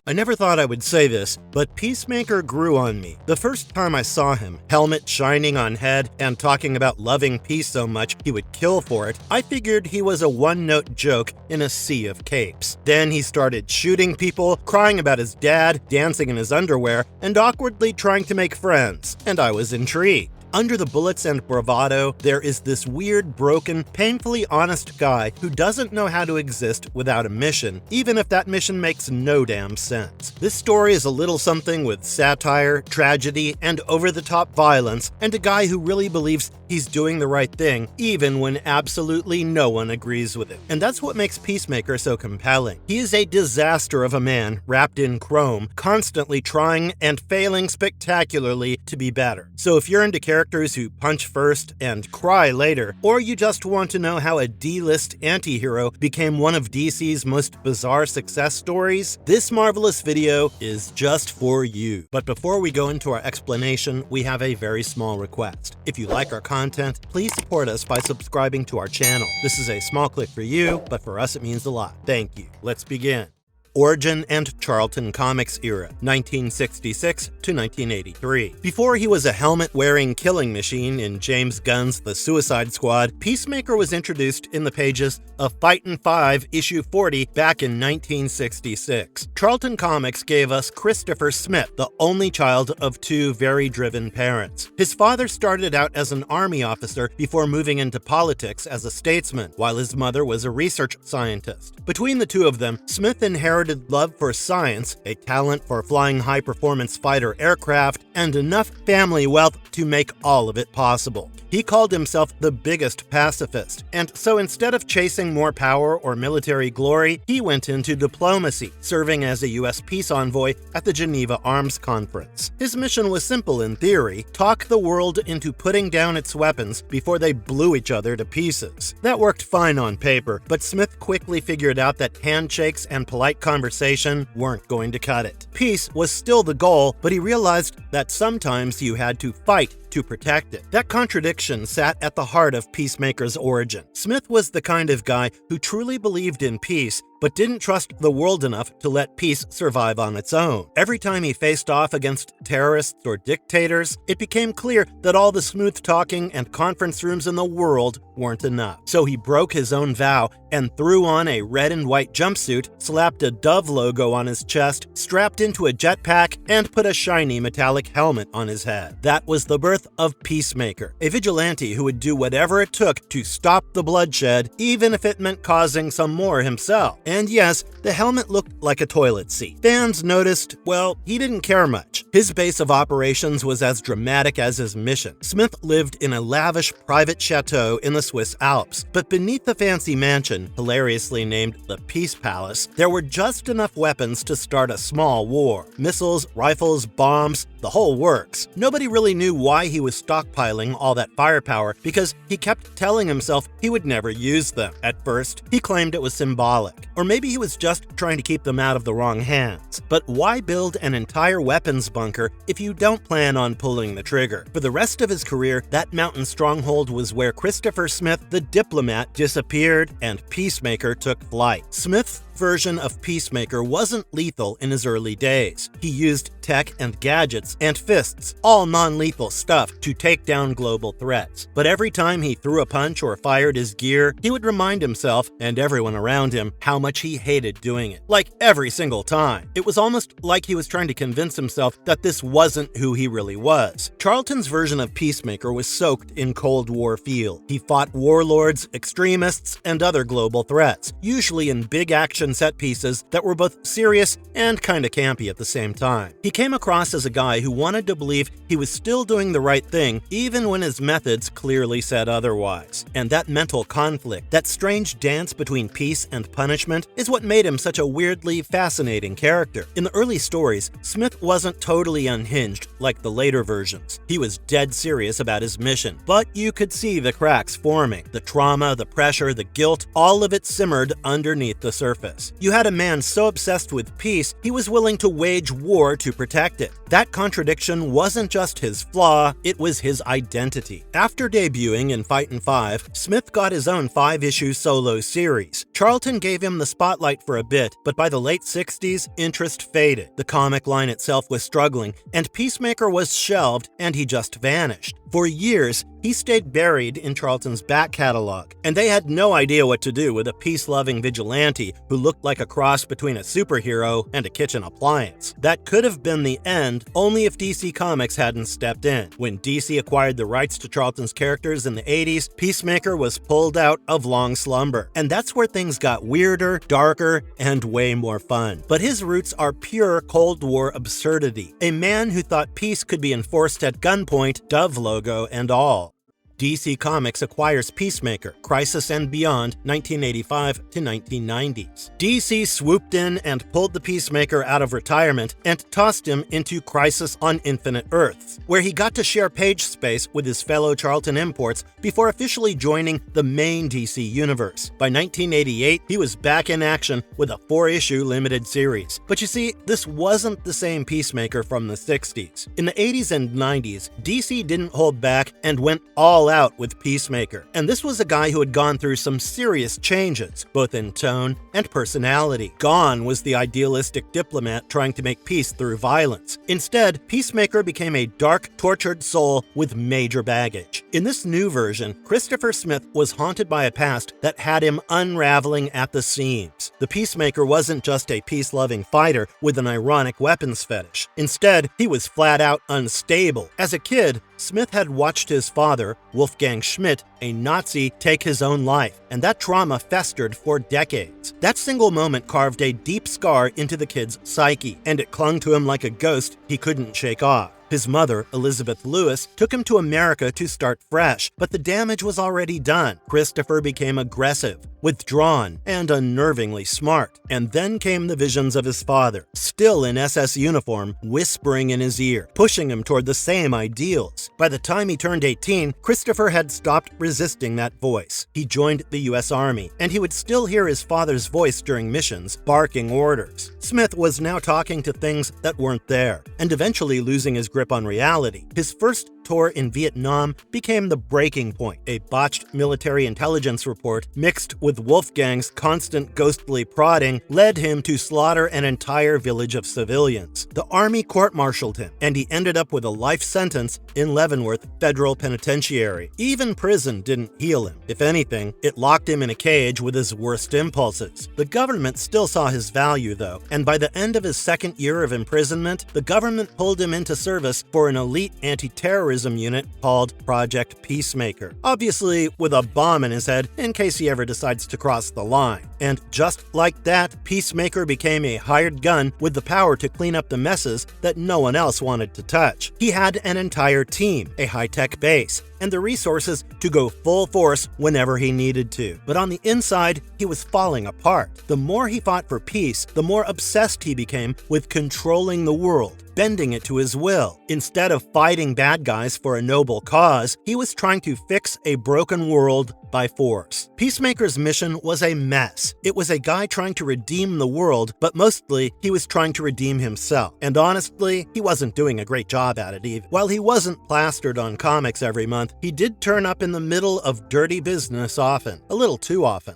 I never thought I would say this, but Peacemaker grew on me. The first time I saw him, helmet shining on head and talking about loving peace so much he would kill for it, I figured he was a one-note joke in a sea of capes. Then he started shooting people, crying about his dad, dancing in his underwear, and awkwardly trying to make friends, and I was intrigued. Under the bullets and bravado, there is this weird, broken, painfully honest guy who doesn't know how to exist without a mission, even if that mission makes no damn sense. This story is a little something with satire, tragedy, and over-the-top violence, and a guy who really believes he's doing the right thing, even when absolutely no one agrees with it. And that's what makes Peacemaker so compelling. He is a disaster of a man wrapped in chrome, constantly trying and failing spectacularly to be better. So if you're into characters who punch first and cry later, or you just want to know how a D-list anti-hero became one of DC's most bizarre success stories, this marvelous video is just for you. But before we go into our explanation, we have a very small request. If you like our content, please support us by subscribing to our channel. This is a small click for you, but for us it means a lot. Thank you. Let's begin. Origin and Charlton Comics era, 1966 to 1983. Before he was a helmet-wearing killing machine in James Gunn's The Suicide Squad, Peacemaker was introduced in the pages of Fightin' 5 issue 40 back in 1966. Charlton Comics gave us Christopher Smith, the only child of two very driven parents. His father started out as an army officer before moving into politics as a statesman, while his mother was a research scientist. Between the two of them, Smith inherited love for science, a talent for flying high-performance fighter aircraft, and enough family wealth to make all of it possible. He called himself the biggest pacifist, and so instead of chasing more power or military glory, he went into diplomacy, serving as a U.S. peace envoy at the Geneva Arms Conference. His mission was simple in theory: talk the world into putting down its weapons before they blew each other to pieces. That worked fine on paper, but Smith quickly figured out that handshakes and polite conversation weren't going to cut it. Peace was still the goal, but he realized that sometimes you had to fight to protect it. That contradiction sat at the heart of Peacemaker's origin. Smith was the kind of guy who truly believed in peace, but didn't trust the world enough to let peace survive on its own. Every time he faced off against terrorists or dictators, it became clear that all the smooth talking and conference rooms in the world weren't enough. So he broke his own vow and threw on a red and white jumpsuit, slapped a Dove logo on his chest, strapped into a jetpack, and put a shiny metallic helmet on his head. That was the birth of Peacemaker, a vigilante who would do whatever it took to stop the bloodshed, even if it meant causing some more himself. And yes, the helmet looked like a toilet seat. Fans noticed, well, he didn't care much. His base of operations was as dramatic as his mission. Smith lived in a lavish private chateau in the Swiss Alps, but beneath the fancy mansion, hilariously named the Peace Palace, there were just enough weapons to start a small war. Missiles, rifles, bombs, the whole works. Nobody really knew why he was stockpiling all that firepower because he kept telling himself he would never use them. At first, he claimed it was symbolic, or maybe he was just trying to keep them out of the wrong hands. But why build an entire weapons bunker if you don't plan on pulling the trigger? For the rest of his career, that mountain stronghold was where Christopher Smith, the diplomat, disappeared and Peacemaker took flight. Smith's version of Peacemaker wasn't lethal in his early days. He used tech and gadgets and fists, all non-lethal stuff, to take down global threats. But every time he threw a punch or fired his gear, he would remind himself, and everyone around him, how much he hated doing it. Like every single time. It was almost like he was trying to convince himself that this wasn't who he really was. Charlton's version of Peacemaker was soaked in Cold War feel. He fought warlords, extremists, and other global threats, usually in big action set pieces that were both serious and kinda campy at the same time. He came across as a guy who wanted to believe he was still doing the right thing even when his methods clearly said otherwise. And that mental conflict, that strange dance between peace and punishment, is what made him such a weirdly fascinating character. In the early stories, Smith wasn't totally unhinged like the later versions. He was dead serious about his mission, but you could see the cracks forming. The trauma, the pressure, the guilt, all of it simmered underneath the surface. You had a man so obsessed with peace, he was willing to wage war to protect it. That contradiction wasn't just his flaw, it was his identity. After debuting in Fightin' 5, Smith got his own 5-issue solo series. Charlton gave him the spotlight for a bit, but by the late 60s, interest faded. The comic line itself was struggling, and Peacemaker was shelved, and he just vanished. For years, he stayed buried in Charlton's back catalog, and they had no idea what to do with a peace-loving vigilante who looked like a cross between a superhero and a kitchen appliance. That could have been the end only if DC Comics hadn't stepped in. When DC acquired the rights to Charlton's characters in the 80s, Peacemaker was pulled out of long slumber, and that's where things got weirder, darker, and way more fun. But his roots are pure Cold War absurdity. A man who thought peace could be enforced at gunpoint, Dove logo and all. DC Comics acquires Peacemaker, Crisis and Beyond, 1985 to 1990s. DC swooped in and pulled the Peacemaker out of retirement and tossed him into Crisis on Infinite Earths, where he got to share page space with his fellow Charlton imports before officially joining the main DC universe. By 1988, he was back in action with a 4-issue limited series. But you see, this wasn't the same Peacemaker from the 60s. In the 80s and 90s, DC didn't hold back and went all out with Peacemaker. And this was a guy who had gone through some serious changes, both in tone and personality. Gone was the idealistic diplomat trying to make peace through violence. Instead, Peacemaker became a dark, tortured soul with major baggage. In this new version, Christopher Smith was haunted by a past that had him unraveling at the seams. The Peacemaker wasn't just a peace-loving fighter with an ironic weapons fetish. Instead, he was flat-out unstable. As a kid, Smith had watched his father, Wolfgang Schmidt, a Nazi, take his own life, and that trauma festered for decades. That single moment carved a deep scar into the kid's psyche, and it clung to him like a ghost he couldn't shake off. His mother, Elizabeth Lewis, took him to America to start fresh, but the damage was already done. Christopher became aggressive, withdrawn, and unnervingly smart. And then came the visions of his father, still in SS uniform, whispering in his ear, pushing him toward the same ideals. By the time he turned 18, Christopher had stopped resisting that voice. He joined the US Army, and he would still hear his father's voice during missions, barking orders. Smith was now talking to things that weren't there, and eventually losing his grip on reality. His first tour in Vietnam became the breaking point. A botched military intelligence report mixed with Wolfgang's constant ghostly prodding led him to slaughter an entire village of civilians. The army court-martialed him, and he ended up with a life sentence in Leavenworth Federal Penitentiary. Even prison didn't heal him. If anything, it locked him in a cage with his worst impulses. The government still saw his value, though, and by the end of his second year of imprisonment, the government pulled him into service for an elite anti-terrorism unit called Project Peacemaker, obviously with a bomb in his head in case he ever decides to cross the line. And just like that, Peacemaker became a hired gun with the power to clean up the messes that no one else wanted to touch. He had an entire team, a high-tech base, and the resources to go full force whenever he needed to. But on the inside, he was falling apart. The more he fought for peace, the more obsessed he became with controlling the world, bending it to his will. Instead of fighting bad guys for a noble cause, he was trying to fix a broken world by force. Peacemaker's mission was a mess. It was a guy trying to redeem the world, but mostly he was trying to redeem himself. And honestly, he wasn't doing a great job at it either. While he wasn't plastered on comics every month, he did turn up in the middle of dirty business often, a little too often.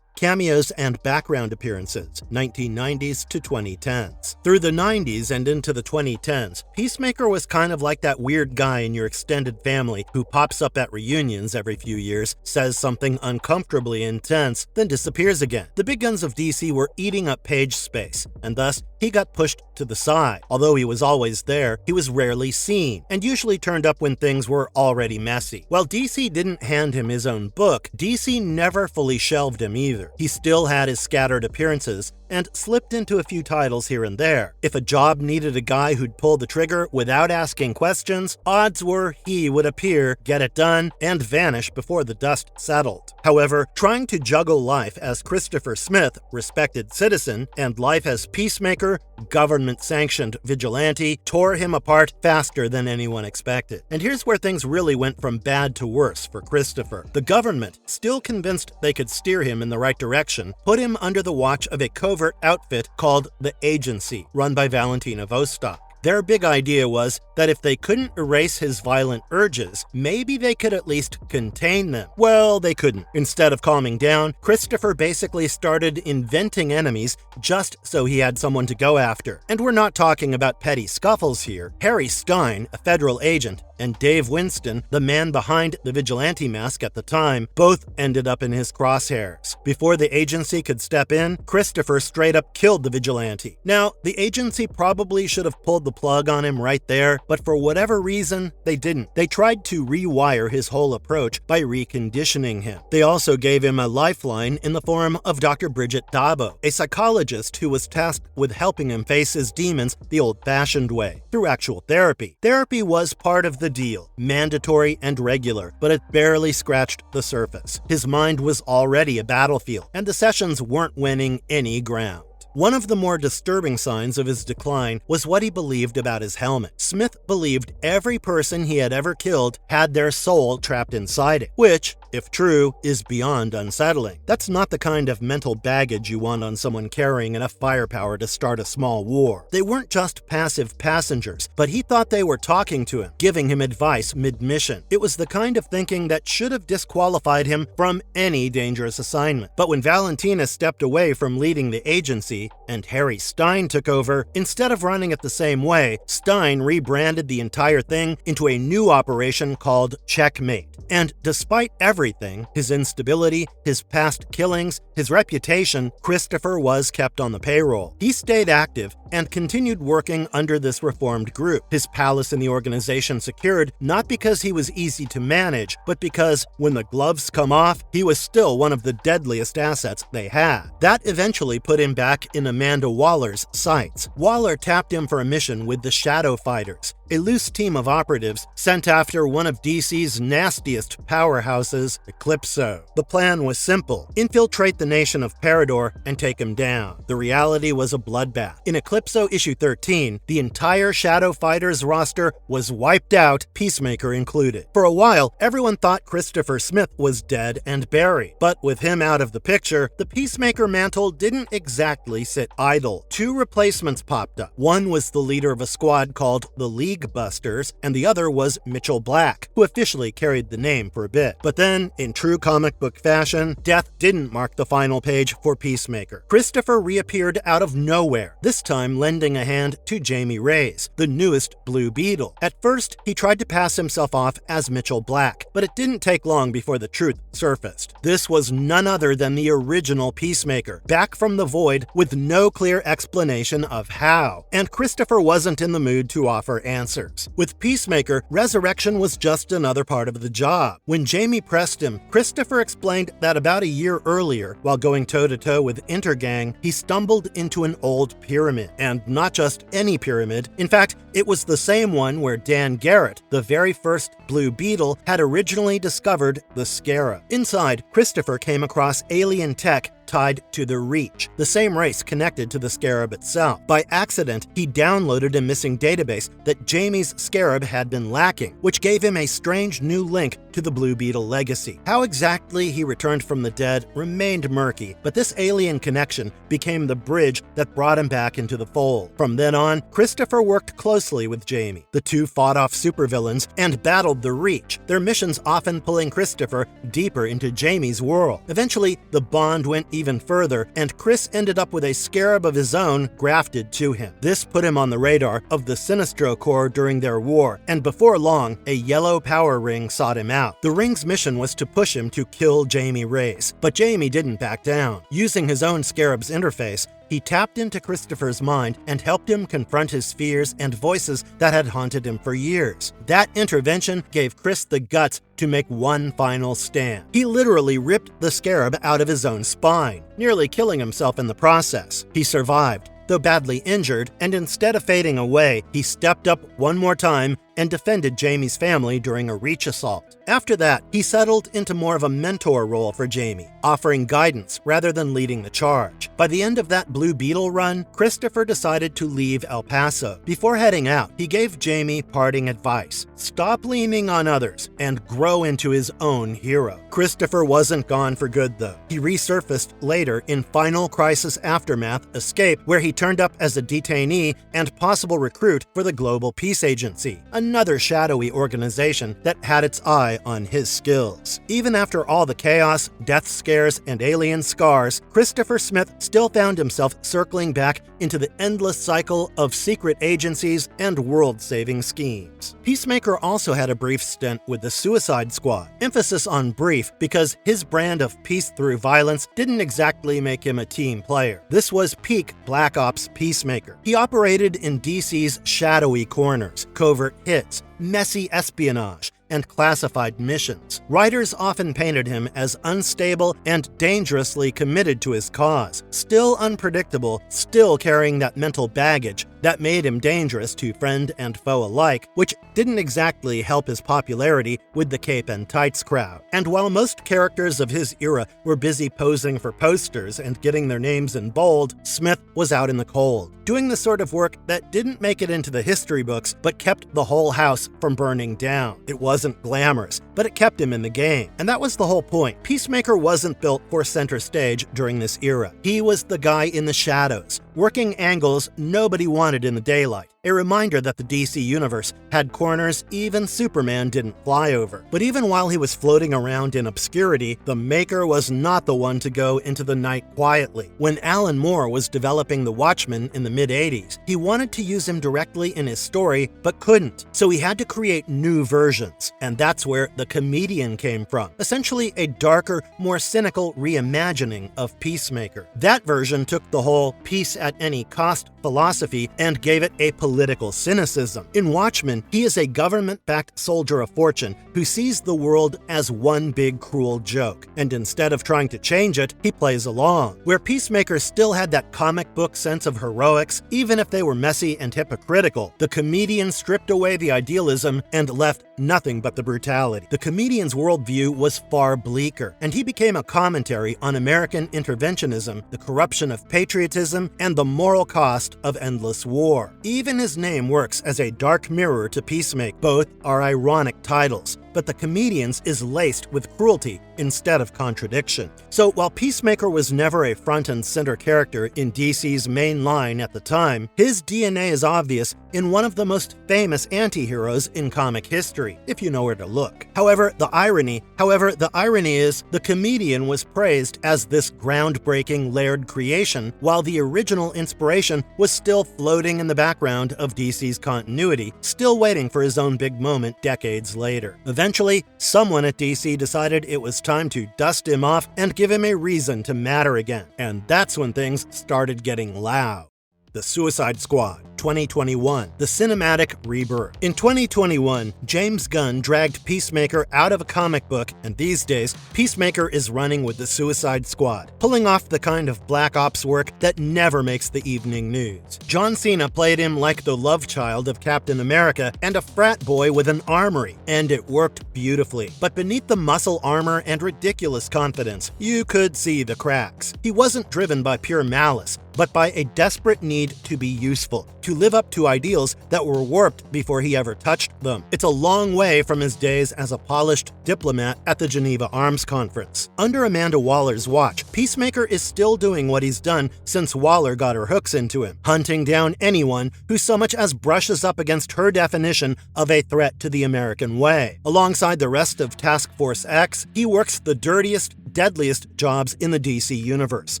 Cameos and background appearances, 1990s to 2010s. Through the 90s and into the 2010s, Peacemaker was kind of like that weird guy in your extended family who pops up at reunions every few years, says something uncomfortably intense, then disappears again. The big guns of DC were eating up page space, and thus he got pushed to the side. Although he was always there, he was rarely seen, and usually turned up when things were already messy. While DC didn't hand him his own book, DC never fully shelved him either. He still had his scattered appearances and slipped into a few titles here and there. If a job needed a guy who'd pull the trigger without asking questions, odds were he would appear, get it done, and vanish before the dust settled. However, trying to juggle life as Christopher Smith, respected citizen, and life as Peacemaker, government-sanctioned vigilante, tore him apart faster than anyone expected. And here's where things really went from bad to worse for Christopher. The government, still convinced they could steer him in the right direction, put him under the watch of a covert outfit called the Agency, run by Valentina Vostok. Their big idea was that if they couldn't erase his violent urges, maybe they could at least contain them. Well, they couldn't. Instead of calming down, Christopher basically started inventing enemies just so he had someone to go after. And we're not talking about petty scuffles here. Harry Stein, a federal agent, and Dave Winston, the man behind the vigilante mask at the time, both ended up in his crosshairs. Before the agency could step in, Christopher straight up killed the vigilante. Now, the agency probably should have pulled the plug on him right there, but for whatever reason, they didn't. They tried to rewire his whole approach by reconditioning him. They also gave him a lifeline in the form of Dr. Bridget Dabo, a psychologist who was tasked with helping him face his demons the old-fashioned way, through actual therapy. Therapy was part of the deal, mandatory and regular, but it barely scratched the surface. His mind was already a battlefield, and the sessions weren't winning any ground. One of the more disturbing signs of his decline was what he believed about his helmet. Smith believed every person he had ever killed had their soul trapped inside it, which, if true, is beyond unsettling. That's not the kind of mental baggage you want on someone carrying enough firepower to start a small war. They weren't just passive passengers, but he thought they were talking to him, giving him advice mid-mission. It was the kind of thinking that should have disqualified him from any dangerous assignment. But when Valentina stepped away from leading the agency, and Harry Stein took over, instead of running it the same way, Stein rebranded the entire thing into a new operation called Checkmate. And despite everything, his instability, his past killings, his reputation, Christopher was kept on the payroll. He stayed active and continued working under this reformed group, his palace in the organization secured not because he was easy to manage, but because when the gloves come off, he was still one of the deadliest assets they had. That eventually put him back in Amanda Waller's sights. Waller tapped him for a mission with the Shadow Fighters, a loose team of operatives sent after one of DC's nastiest powerhouses, Eclipso. The plan was simple: infiltrate the nation of Parador and take him down. The reality was a bloodbath. In Eclipso issue 13, the entire Shadow Fighters roster was wiped out, Peacemaker included. For a while, everyone thought Christopher Smith was dead and buried. But with him out of the picture, the Peacemaker mantle didn't exactly sit idle. Two replacements popped up. One was the leader of a squad called the League Busters, and the other was Mitchell Black, who officially carried the name for a bit. But then, in true comic book fashion, death didn't mark the final page for Peacemaker. Christopher reappeared out of nowhere, this time lending a hand to Jamie Reyes, the newest Blue Beetle. At first, he tried to pass himself off as Mitchell Black, but it didn't take long before the truth surfaced. This was none other than the original Peacemaker, back from the void with no clear explanation of how. And Christopher wasn't in the mood to offer answers. With Peacemaker, resurrection was just another part of the job. When Jamie pressed him, Christopher explained that about a year earlier, while going toe-to-toe with Intergang, he stumbled into an old pyramid. And not just any pyramid. In fact, it was the same one where Dan Garrett, the very first Blue Beetle, had originally discovered the Scarab. Inside, Christopher came across alien tech tied to the Reach, the same race connected to the Scarab itself. By accident, he downloaded a missing database that Jamie's Scarab had been lacking, which gave him a strange new link to the Blue Beetle legacy. How exactly he returned from the dead remained murky, but this alien connection became the bridge that brought him back into the fold. From then on, Christopher worked closely with Jamie. The two fought off supervillains and battled the Reach, their missions often pulling Christopher deeper into Jamie's world. Eventually, the bond went even further, and Chris ended up with a Scarab of his own grafted to him. This put him on the radar of the Sinestro Corps during their war, and before long, a yellow power ring sought him out. The ring's mission was to push him to kill Jamie Reyes, but Jamie didn't back down. Using his own Scarab's interface, he tapped into Christopher's mind and helped him confront his fears and voices that had haunted him for years. That intervention gave Chris the guts to make one final stand. He literally ripped the Scarab out of his own spine, nearly killing himself in the process. He survived, though badly injured, and instead of fading away, he stepped up one more time and defended Jamie's family during a Reach assault. After that, he settled into more of a mentor role for Jamie, offering guidance rather than leading the charge. By the end of that Blue Beetle run, Christopher decided to leave El Paso. Before heading out, he gave Jamie parting advice: stop leaning on others and grow into his own hero. Christopher wasn't gone for good, though. He resurfaced later in Final Crisis Aftermath: Escape, where he turned up as a detainee and possible recruit for the Global Peace Agency, another shadowy organization that had its eye on his skills. Even after all the chaos, death scares, and alien scars, Christopher Smith still found himself circling back into the endless cycle of secret agencies and world-saving schemes. Peacemaker also had a brief stint with the Suicide Squad. Emphasis on brief because his brand of peace through violence didn't exactly make him a team player. This was peak Black Ops Peacemaker. He operated in DC's shadowy corners, covert hits, messy espionage, and classified missions. Writers often painted him as unstable and dangerously committed to his cause, still unpredictable, still carrying that mental baggage that made him dangerous to friend and foe alike, which didn't exactly help his popularity with the cape and tights crowd. And while most characters of his era were busy posing for posters and getting their names in bold, Smith was out in the cold, doing the sort of work that didn't make it into the history books but kept the whole house from burning down. It wasn't glamorous, but it kept him in the game. And that was the whole point. Peacemaker wasn't built for center stage during this era. He was the guy in the shadows, working angles nobody wanted in the daylight. A reminder that the DC universe had corners even Superman didn't fly over. But even while he was floating around in obscurity, the Maker was not the one to go into the night quietly. When Alan Moore was developing the Watchmen in the mid-80s, he wanted to use him directly in his story, but couldn't. So he had to create new versions. And that's where the Comedian came from. Essentially a darker, more cynical reimagining of Peacemaker. That version took the whole peace at any cost philosophy and gave it a political cynicism. In Watchmen, he is a government-backed soldier of fortune who sees the world as one big cruel joke, and instead of trying to change it, he plays along. Where Peacemaker still had that comic book sense of heroics, even if they were messy and hypocritical, the Comedian stripped away the idealism and left nothing but the brutality. The Comedian's worldview was far bleaker, and he became a commentary on American interventionism, the corruption of patriotism, and the moral cost of endless war. Even his name works as a dark mirror to Peacemaker. Both are ironic titles, but the Comedian's is laced with cruelty instead of contradiction. So while Peacemaker was never a front and center character in DC's main line at the time, his DNA is obvious in one of the most famous anti-heroes in comic history, if you know where to look. However, the irony is the Comedian was praised as this groundbreaking layered creation, while the original inspiration was still floating in the background of DC's continuity, still waiting for his own big moment decades later. Eventually, someone at DC decided it was time to dust him off and give him a reason to matter again. And that's when things started getting loud. The Suicide Squad, 2021, the cinematic rebirth. In 2021, James Gunn dragged Peacemaker out of a comic book, and these days, Peacemaker is running with the Suicide Squad, pulling off the kind of Black Ops work that never makes the evening news. John Cena played him like the love child of Captain America and a frat boy with an armory, and it worked beautifully. But beneath the muscle armor and ridiculous confidence, you could see the cracks. He wasn't driven by pure malice, but by a desperate need to be useful, to live up to ideals that were warped before he ever touched them. It's a long way from his days as a polished diplomat at the Geneva Arms Conference. Under Amanda Waller's watch, Peacemaker is still doing what he's done since Waller got her hooks into him, hunting down anyone who so much as brushes up against her definition of a threat to the American way. Alongside the rest of Task Force X, he works the dirtiest, deadliest jobs in the DC universe,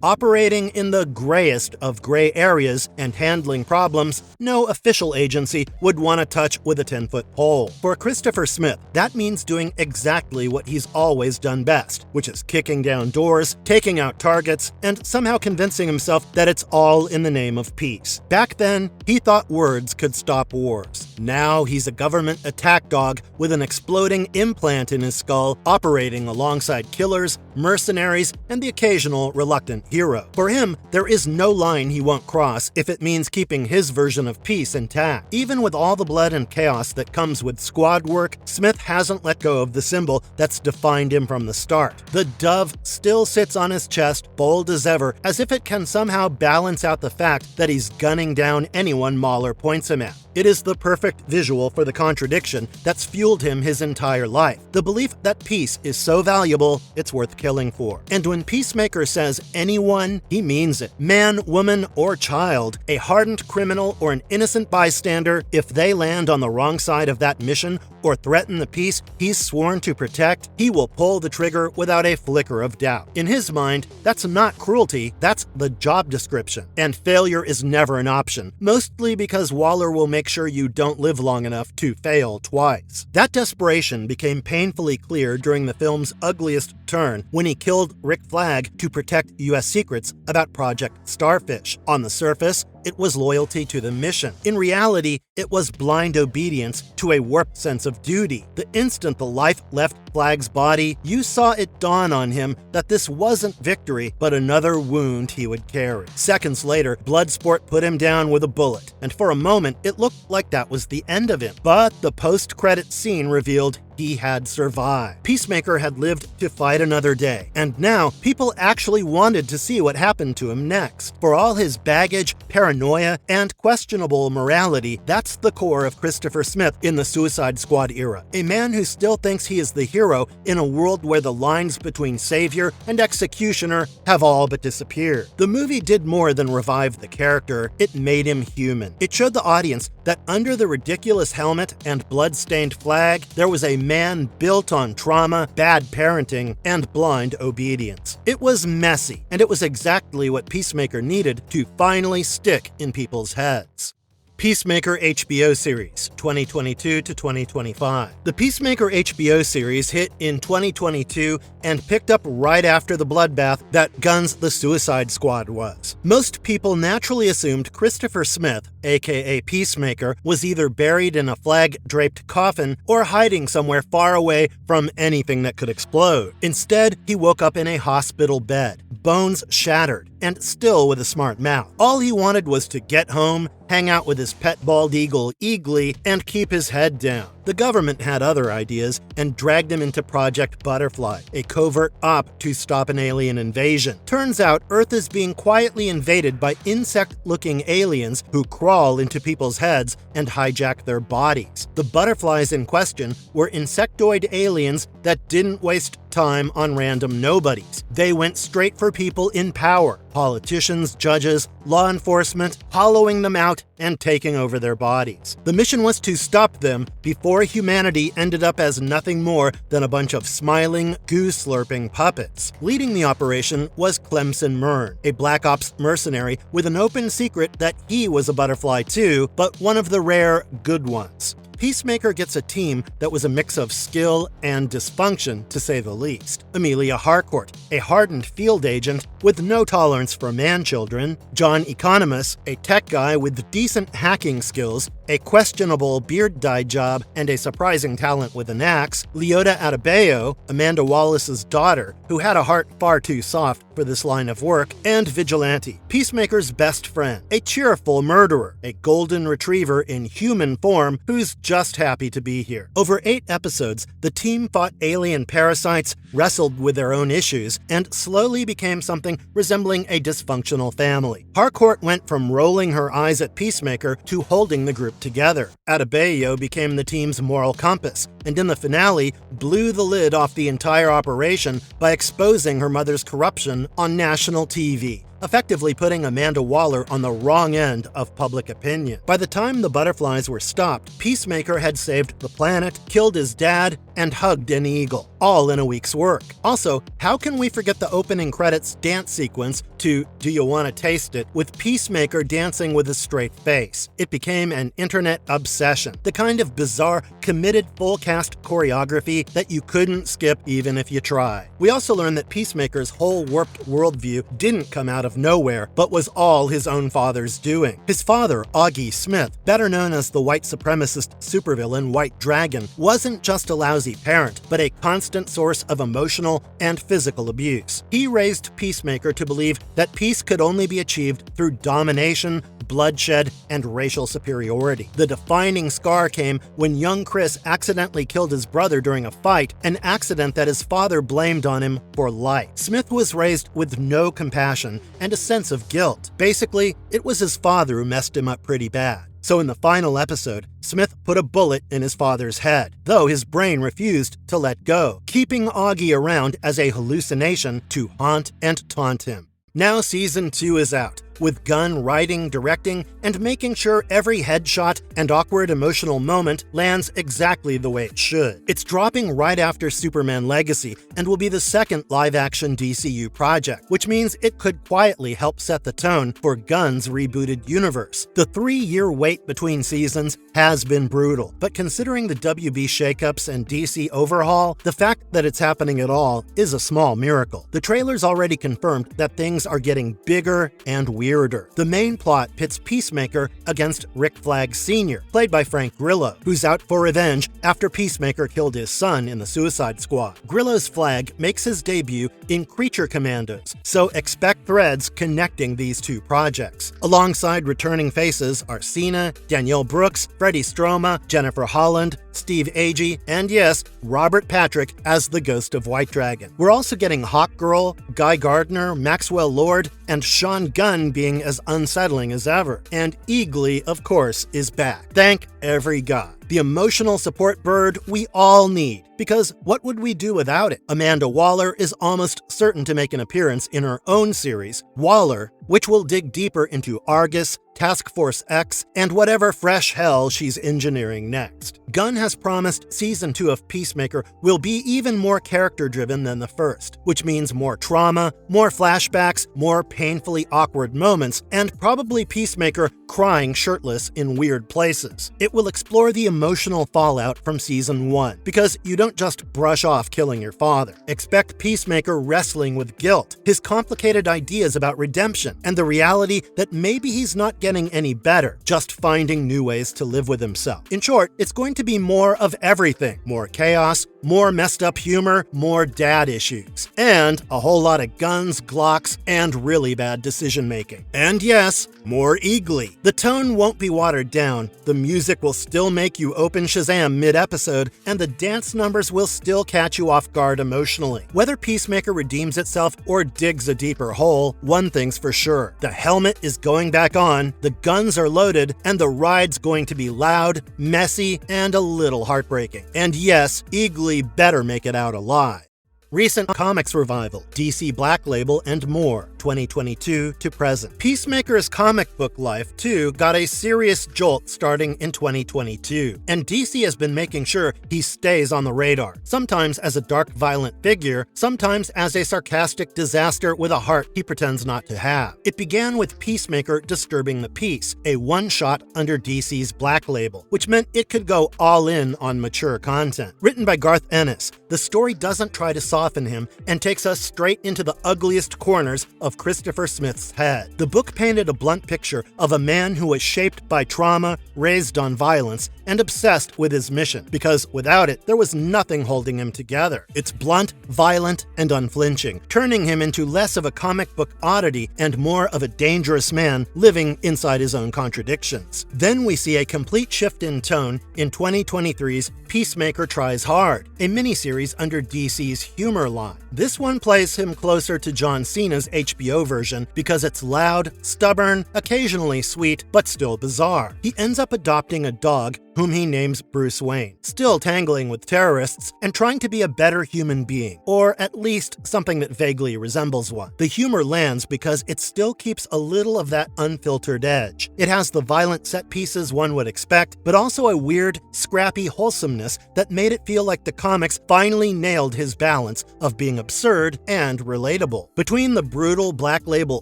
operating in the grayest of gray areas and handling problems no official agency would want to touch with a 10-foot pole. For Christopher Smith, that means doing exactly what he's always done best, which is kicking down doors, taking out targets, and somehow convincing himself that it's all in the name of peace. Back then, he thought words could stop wars. Now he's a government attack dog with an exploding implant in his skull, operating alongside killers, mercenaries, and the occasional reluctant hero. For him, there is no line he won't cross if it means keeping his version of peace intact. Even with all the blood and chaos that comes with squad work, Smith hasn't let go of the symbol that's defined him from the start. The dove still sits on his chest, bold as ever, as if it can somehow balance out the fact that he's gunning down anyone Mahler points him at. It is the perfect visual for the contradiction that's fueled him his entire life. The belief that peace is so valuable, it's worth killing for. And when Peacemaker says anyone, he means it. Man, woman, or child, a hardened criminal or an innocent bystander, if they land on the wrong side of that mission or threaten the peace he's sworn to protect, he will pull the trigger without a flicker of doubt. In his mind, that's not cruelty, that's the job description. And failure is never an option, mostly because Waller will make sure you don't live long enough to fail twice. That desperation became painfully clear during the film's ugliest turn when he killed Rick Flag to protect U.S. secrets about Project Starfish. On the surface, it was loyalty to the mission. In reality, it was blind obedience to a warped sense of duty. The instant the life left Flag's body, you saw it dawn on him that this wasn't victory, but another wound he would carry. Seconds later, Bloodsport put him down with a bullet, and for a moment, it looked like that was the end of him. But the post-credit scene revealed he had survived. Peacemaker had lived to fight another day, and now people actually wanted to see what happened to him next. For all his baggage, paranoia, and questionable morality, that's the core of Christopher Smith in the Suicide Squad era. A man who still thinks he is the hero in a world where the lines between savior and executioner have all but disappeared. The movie did more than revive the character, it made him human. It showed the audience that under the ridiculous helmet and blood-stained flag, there was a man built on trauma, bad parenting, and blind obedience. It was messy, and it was exactly what Peacemaker needed to finally stick in people's heads. Peacemaker HBO series, 2022 to 2025. The Peacemaker HBO series hit in 2022 and picked up right after the bloodbath that Gunn's The Suicide Squad was. Most people naturally assumed Christopher Smith, aka Peacemaker, was either buried in a flag-draped coffin or hiding somewhere far away from anything that could explode. Instead, he woke up in a hospital bed, bones shattered, and still with a smart mouth. All he wanted was to get home, hang out with his pet bald eagle, Eagly, and keep his head down. The government had other ideas and dragged him into Project Butterfly, a covert op to stop an alien invasion. Turns out Earth is being quietly invaded by insect-looking aliens who crawl into people's heads and hijack their bodies. The butterflies in question were insectoid aliens that didn't waste time on random nobodies. They went straight for people in power, politicians, judges, law enforcement, hollowing them out and taking over their bodies. The mission was to stop them before humanity ended up as nothing more than a bunch of smiling, goo-slurping puppets. Leading the operation was Clemson Murn, a Black Ops mercenary with an open secret that he was a butterfly too, but one of the rare good ones. Peacemaker gets a team that was a mix of skill and dysfunction, to say the least. Amelia Harcourt, a hardened field agent with no tolerance for man-children, John Economus, a tech guy with decent hacking skills, a questionable beard dye job, and a surprising talent with an axe, Leota Adebayo, Amanda Wallace's daughter, who had a heart far too soft for this line of work, and Vigilante, Peacemaker's best friend, a cheerful murderer, a golden retriever in human form who's just happy to be here. Over 8 episodes, the team fought alien parasites, wrestled with their own issues, and slowly became something resembling a dysfunctional family. Harcourt went from rolling her eyes at Peacemaker to holding the group together. Adebayo became the team's moral compass, and in the finale, blew the lid off the entire operation by exposing her mother's corruption on national TV, effectively putting Amanda Waller on the wrong end of public opinion. By the time the butterflies were stopped, Peacemaker had saved the planet, killed his dad, and hugged an eagle, all in a week's work. Also, how can we forget the opening credits dance sequence to Do You Want to Taste It, with Peacemaker dancing with a straight face? It became an internet obsession, the kind of bizarre committed full-cast choreography that you couldn't skip even if you tried. We also learn that Peacemaker's whole warped worldview didn't come out of nowhere, but was all his own father's doing. His father, Augie Smith, better known as the white supremacist supervillain White Dragon, wasn't just a lousy parent, but a constant source of emotional and physical abuse. He raised Peacemaker to believe that peace could only be achieved through domination, bloodshed, and racial superiority. The defining scar came when young Chris accidentally killed his brother during a fight, an accident that his father blamed on him for life. Smith was raised with no compassion and a sense of guilt. Basically, it was his father who messed him up pretty bad. So in the final episode, Smith put a bullet in his father's head, though his brain refused to let go, keeping Augie around as a hallucination to haunt and taunt him. Now Season 2 is out, with Gunn writing, directing, and making sure every headshot and awkward emotional moment lands exactly the way it should. It's dropping right after Superman Legacy and will be the second live-action DCU project, which means it could quietly help set the tone for Gunn's rebooted universe. The 3-year wait between seasons has been brutal, but considering the WB shakeups and DC overhaul, the fact that it's happening at all is a small miracle. The trailer's already confirmed that things are getting bigger and weirder. The main plot pits Peacemaker against Rick Flag Sr., played by Frank Grillo, who's out for revenge after Peacemaker killed his son in the Suicide Squad. Grillo's Flag makes his debut in Creature Commandos, so expect threads connecting these two projects. Alongside returning faces are Cena, Danielle Brooks, Freddie Stroma, Jennifer Holland, Steve Agee, and yes, Robert Patrick as the Ghost of White Dragon. We're also getting Hawkgirl, Guy Gardner, Maxwell Lord, and Sean Gunn being as unsettling as ever. And Eagly, of course, is back. Thank every god. The emotional support bird we all need, because what would we do without it? Amanda Waller is almost certain to make an appearance in her own series, Waller, which will dig deeper into Argus, Task Force X, and whatever fresh hell she's engineering next. Gunn has promised Season 2 of Peacemaker will be even more character-driven than the first, which means more trauma, more flashbacks, more painfully awkward moments, and probably Peacemaker crying shirtless in weird places. It will explore the emotional fallout from Season 1, because you don't just brush off killing your father. Expect Peacemaker wrestling with guilt, his complicated ideas about redemption, and the reality that maybe he's not getting any better, just finding new ways to live with himself. In short, it's going to be more of everything. More chaos, more messed up humor, more dad issues, and a whole lot of guns, Glocks, and really bad decision-making. And yes, more Eagly. The tone won't be watered down, the music will still make you open Shazam mid-episode, and the dance numbers will still catch you off guard emotionally. Whether Peacemaker redeems itself or digs a deeper hole, one thing's for sure. The helmet is going back on, the guns are loaded, and the ride's going to be loud, messy, and a little heartbreaking. And yes, Eagly better make it out alive. Recent comics revival, DC Black Label, and more, 2022 to present. Peacemaker's comic book life, too, got a serious jolt starting in 2022, and DC has been making sure he stays on the radar, sometimes as a dark, violent figure, sometimes as a sarcastic disaster with a heart he pretends not to have. It began with Peacemaker Disturbing the Peace, a one-shot under DC's Black Label, which meant it could go all in on mature content. Written by Garth Ennis, the story doesn't try to soften him and takes us straight into the ugliest corners of Christopher Smith's head. The book painted a blunt picture of a man who was shaped by trauma, raised on violence, and obsessed with his mission, because without it, there was nothing holding him together. It's blunt, violent, and unflinching, turning him into less of a comic book oddity and more of a dangerous man living inside his own contradictions. Then we see a complete shift in tone in 2023's Peacemaker Tries Hard, a miniseries under DC's humor line. This one plays him closer to John Cena's HBO version because it's loud, stubborn, occasionally sweet, but still bizarre. He ends up adopting a dog whom he names Bruce Wayne, still tangling with terrorists and trying to be a better human being, or at least something that vaguely resembles one. The humor lands because it still keeps a little of that unfiltered edge. It has the violent set pieces one would expect, but also a weird, scrappy wholesomeness that made it feel like the comics finally nailed his balance of being absurd and relatable. Between the brutal Black Label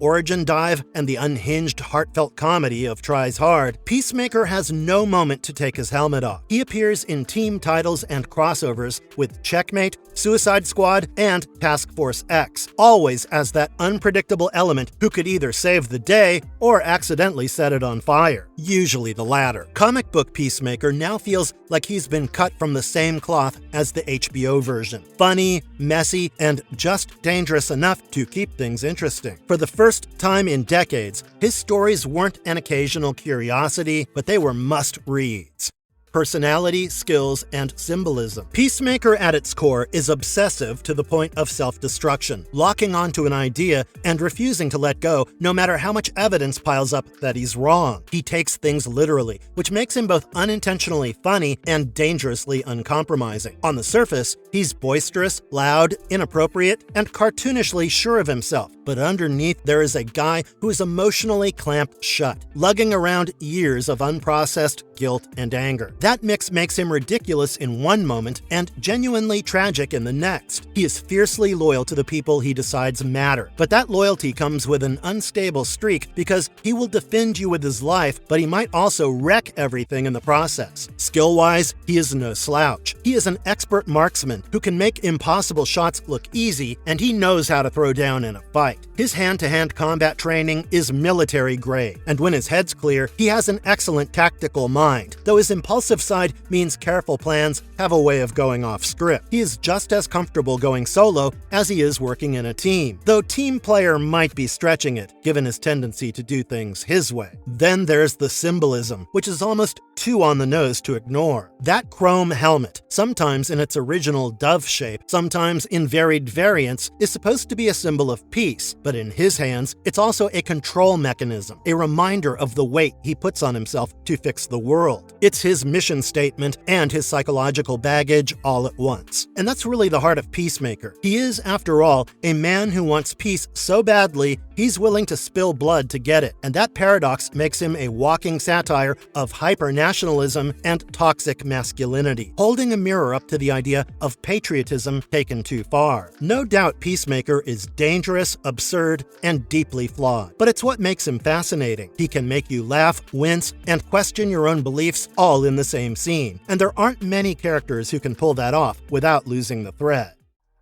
origin dive and the unhinged, heartfelt comedy of Tries Hard, Peacemaker has no moment to take a his helmet off. He appears in team titles and crossovers with Checkmate, Suicide Squad, and Task Force X, always as that unpredictable element who could either save the day or accidentally set it on fire. Usually the latter. Comic book Peacemaker now feels like he's been cut from the same cloth as the HBO version. Funny, messy, and just dangerous enough to keep things interesting. For the first time in decades, his stories weren't an occasional curiosity, but they were must-reads. Personality, skills, and symbolism. Peacemaker at its core is obsessive to the point of self-destruction, locking onto an idea and refusing to let go no matter how much evidence piles up that he's wrong. He takes things literally, which makes him both unintentionally funny and dangerously uncompromising. On the surface, he's boisterous, loud, inappropriate, and cartoonishly sure of himself. But underneath, there is a guy who is emotionally clamped shut, lugging around years of unprocessed guilt and anger. That mix makes him ridiculous in one moment and genuinely tragic in the next. He is fiercely loyal to the people he decides matter, but that loyalty comes with an unstable streak because he will defend you with his life, but he might also wreck everything in the process. Skill-wise, he is no slouch. He is an expert marksman who can make impossible shots look easy, and he knows how to throw down in a fight. His hand-to-hand combat training is military grade, and when his head's clear, he has an excellent tactical mind, though his impulsive side means careful plans have a way of going off script. He is just as comfortable going solo as he is working in a team, though team player might be stretching it, given his tendency to do things his way. Then there's the symbolism, which is almost too on the nose to ignore. That chrome helmet, sometimes in its original dove shape, sometimes in varied variants, is supposed to be a symbol of peace, but in his hands, it's also a control mechanism, a reminder of the weight he puts on himself to fix the world. It's his mission statement and his psychological baggage all at once. And that's really the heart of Peacemaker. He is, after all, a man who wants peace so badly, he's willing to spill blood to get it. And that paradox makes him a walking satire of hyper-nationalism and toxic masculinity, holding a mirror up to the idea of patriotism taken too far. No doubt Peacemaker is dangerous, absurd, and deeply flawed. But it's what makes him fascinating. He can make you laugh, wince, and question your own beliefs all in the same scene. And there aren't many characters who can pull that off without losing the thread.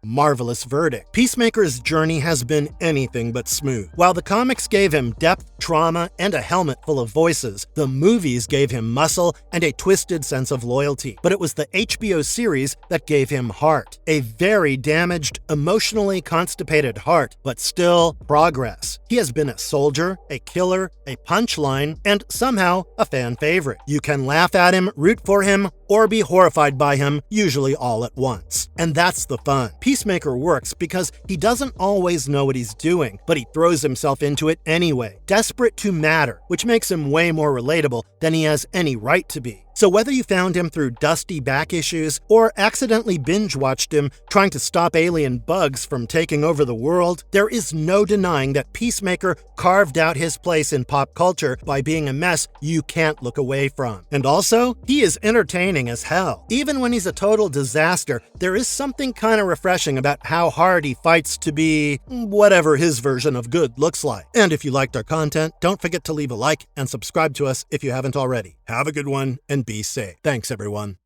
Marvelous verdict. Peacemaker's journey has been anything but smooth. While the comics gave him depth, trauma, and a helmet full of voices, the movies gave him muscle and a twisted sense of loyalty. But it was the HBO series that gave him heart. A very damaged, emotionally constipated heart, but still progress. He has been a soldier, a killer, a punchline, and somehow a fan favorite. You can laugh at him, root for him, or be horrified by him, usually all at once. And that's the fun. Peacemaker works because he doesn't always know what he's doing, but he throws himself into it anyway, desperate to matter, which makes him way more relatable than he has any right to be. So whether you found him through dusty back issues or accidentally binge-watched him trying to stop alien bugs from taking over the world, there is no denying that Peacemaker carved out his place in pop culture by being a mess you can't look away from. And also, he is entertaining as hell. Even when he's a total disaster, there is something kind of refreshing about how hard he fights to be whatever his version of good looks like. And if you liked our content, don't forget to leave a like and subscribe to us if you haven't already. Have a good one and be safe. Thanks, everyone.